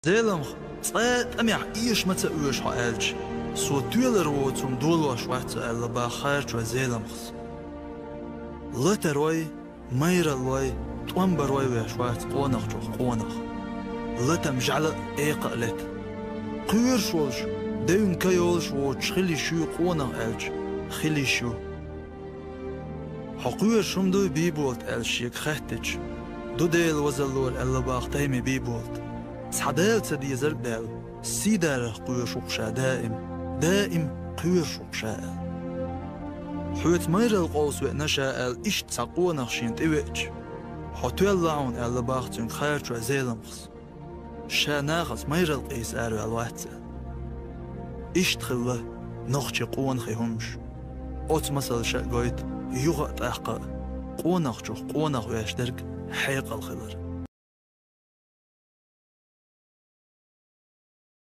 Zeelamch, tsqet amyach ish matza uish ha elch. So tueler wo zum dolo schwarze elle ba khair chwa zeelamchs. Lutteroi, meira loi, twamberoi we schwarz qonach jo qonach. Lutem jala eqa let. Quur shwolsh, deun kayolsh wo chkhili shu qonach elch. Khili shu. Haquur shumdu bibolt elch yek khahtich. دوديل وزلور ألا باختيمي بيبولت سحدال سدي زرقدال سيدار قوير شقشا دائم قوير شقشا حوت مير القوس وإنشا إشت ساقوة نخشين تيويج حوتوال لعون ألا باختين خير شو زيلمخس شا ناخص مير القيس آرو الواتسا إشت خلا نخشي قوان خيهمش أوت مسل شا قويت يغط أحقا قوانخ ويش درك حيق الخلر